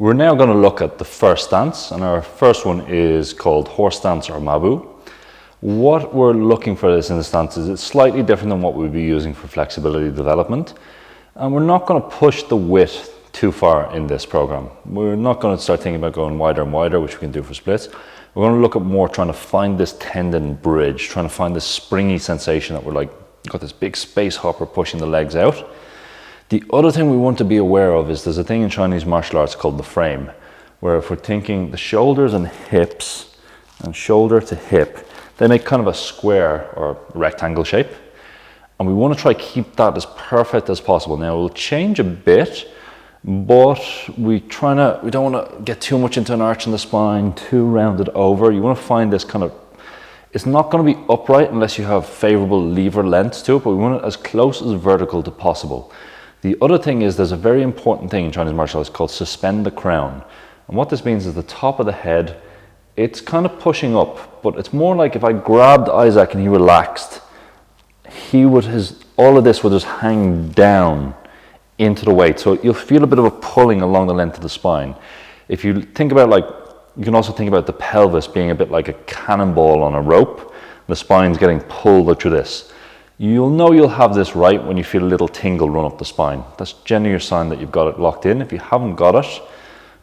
We're now going to look at the first stance, and our first one is called horse stance or mabu. What we're looking for this in the stance is it's slightly different than what we'd be using for flexibility development, and we're not going to push the width too far in this program. We're not going to start thinking about going wider and wider, which we can do for splits. We're going to look at more trying to find this tendon bridge, trying to find this springy sensation that we're like, got this big space hopper pushing the legs out. The other thing we want to be aware of is there's a thing in Chinese martial arts called the frame, where if we're thinking the shoulders and hips and shoulder to hip, they make kind of a square or rectangle shape. And we want to try keep that as perfect as possible. Now it will change a bit, but we don't want to get too much into an arch in the spine, too rounded over. You want to find this kind of, it's not going to be upright unless you have favorable lever lengths to it, but we want it as close as vertical to possible. The other thing is there's a very important thing in Chinese martial arts called suspend the crown. And what this means is the top of the head, it's kind of pushing up, but it's more like if I grabbed Isaac and he relaxed, all of this would just hang down into the weight. So you'll feel a bit of a pulling along the length of the spine. If you think about you can also think about the pelvis being a bit like a cannonball on a rope. The spine's getting pulled through this. You'll know you'll have this right when you feel a little tingle run up the spine. That's generally your sign that you've got it locked in. If you haven't got it,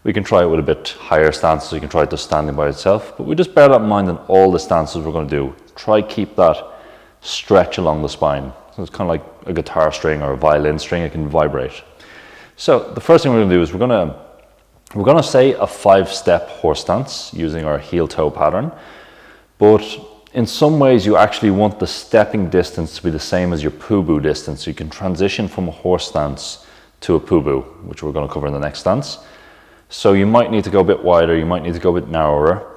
we can try it with a bit higher stance, so you can try it just standing by itself. But we just bear that in mind in all the stances we're going to do. Try keep that stretch along the spine. So it's kind of like a guitar string or a violin string, it can vibrate. So the first thing we're going to do is we're going to say a 5-step horse stance using our heel-toe pattern. But in some ways you actually want the stepping distance to be the same as your poo-boo distance. So you can transition from a horse stance to a poo-boo, which we're going to cover in the next stance. So you might need to go a bit wider, you might need to go a bit narrower.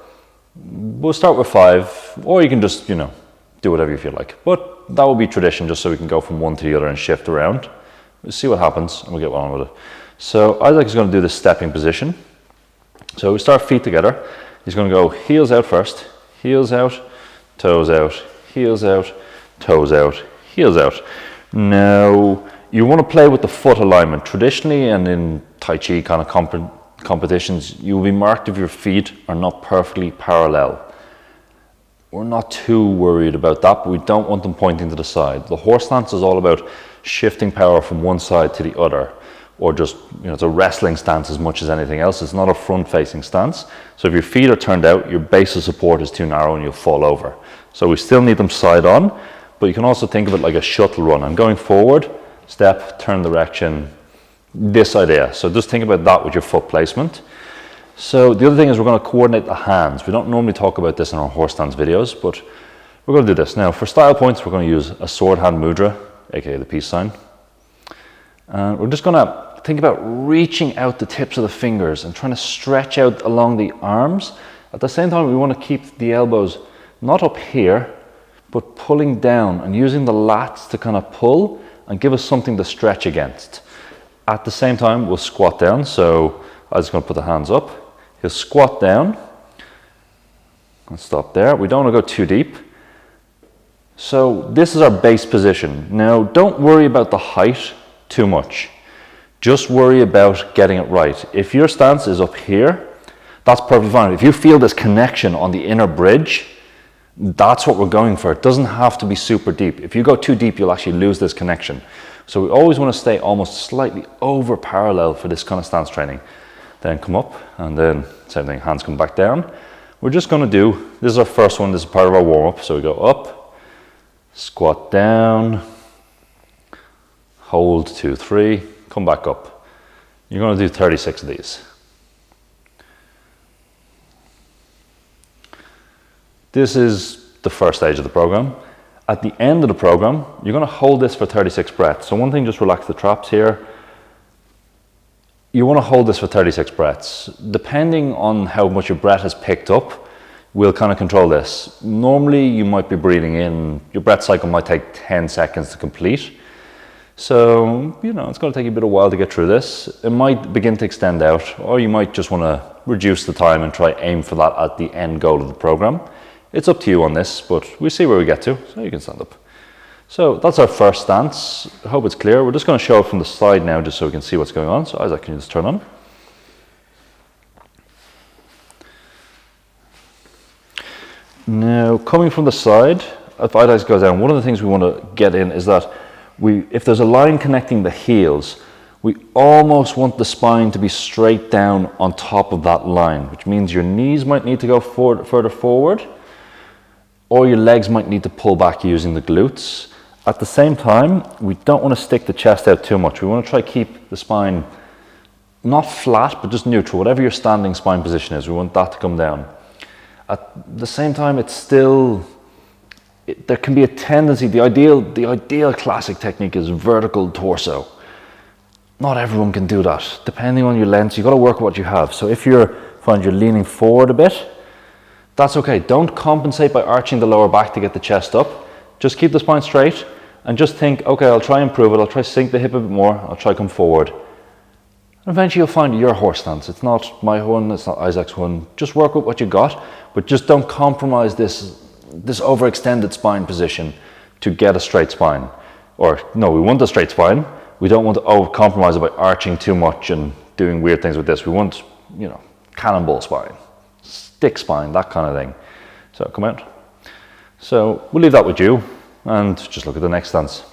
We'll start with 5, or you can just, do whatever you feel like. But that will be tradition, just so we can go from one to the other and shift around. We'll see what happens and we'll get on with it. So Isaac is going to do this stepping position. So we start feet together. He's going to go heels out first, heels out, toes out, heels out, toes out, heels out. Now, you want to play with the foot alignment. Traditionally, and in Tai Chi kind of competitions, you will be marked if your feet are not perfectly parallel. We're not too worried about that, but we don't want them pointing to the side. The horse stance is all about shifting power from one side to the other, or just, it's a wrestling stance as much as anything else. It's not a front-facing stance. So if your feet are turned out, your base of support is too narrow and you'll fall over. So we still need them side on, but you can also think of it like a shuttle run. I'm going forward, step, turn direction, this idea. So just think about that with your foot placement. So the other thing is we're going to coordinate the hands. We don't normally talk about this in our horse stance videos, but we're going to do this. Now for style points, we're going to use a sword hand mudra, aka the peace sign. And we're just going to think about reaching out the tips of the fingers and trying to stretch out along the arms. At the same time, we want to keep the elbows not up here, but pulling down and using the lats to kind of pull and give us something to stretch against. At the same time, we'll squat down. So I'm just going to put the hands up. He'll squat down and stop there. We don't want to go too deep. So this is our base position. Now, don't worry about the height too much. Just worry about getting it right. If your stance is up here, that's perfectly fine. If you feel this connection on the inner bridge, that's what we're going for. It doesn't have to be super deep. If you go too deep, you'll actually lose this connection. So we always want to stay almost slightly over parallel for this kind of stance training. Then come up, and then same thing, hands come back down. We're just going to do, this is our first one, this is part of our warm-up. So we go up, squat down, hold 2, 3, come back up. You're going to do 36 of these. This is the first stage of the program. At the end of the program, you're going to hold this for 36 breaths. So one thing, just relax the traps here. You want to hold this for 36 breaths. Depending on how much your breath has picked up, we'll kind of control this. Normally, you might be breathing in, your breath cycle might take 10 seconds to complete. So, it's going to take you a bit of a while to get through this. It might begin to extend out, or you might just want to reduce the time and try aim for that at the end goal of the program. It's up to you on this, but we'll see where we get to, so you can stand up. So that's our first stance. I hope it's clear. We're just going to show it from the side now, just so we can see what's going on. So Isaac, can you just turn on? Now, coming from the side, if eye goes down, one of the things we want to get in is that if there's a line connecting the heels, we almost want the spine to be straight down on top of that line, which means your knees might need to go further forward, or your legs might need to pull back using the glutes. At the same time, we don't want to stick the chest out too much. We want to try to keep the spine not flat, but just neutral. Whatever your standing spine position is, we want that to come down. At the same time, there can be a tendency, the ideal classic technique is vertical torso. Not everyone can do that. Depending on your length, you've got to work with what you have. So if you find you're leaning forward a bit, that's okay. Don't compensate by arching the lower back to get the chest up. Just keep the spine straight and just think, okay, I'll try and improve it. I'll try to sink the hip a bit more. I'll try to come forward. And eventually you'll find your horse stance. It's not my one, it's not Isaac's one. Just work with what you got, but just don't compromise this overextended spine position to get a straight spine. Or no, we want a straight spine. We don't want to compromise it by arching too much and doing weird things with this. We want, cannonball spine, stick spine, that kind of thing. So come out. So we'll leave that with you and just look at the next stance.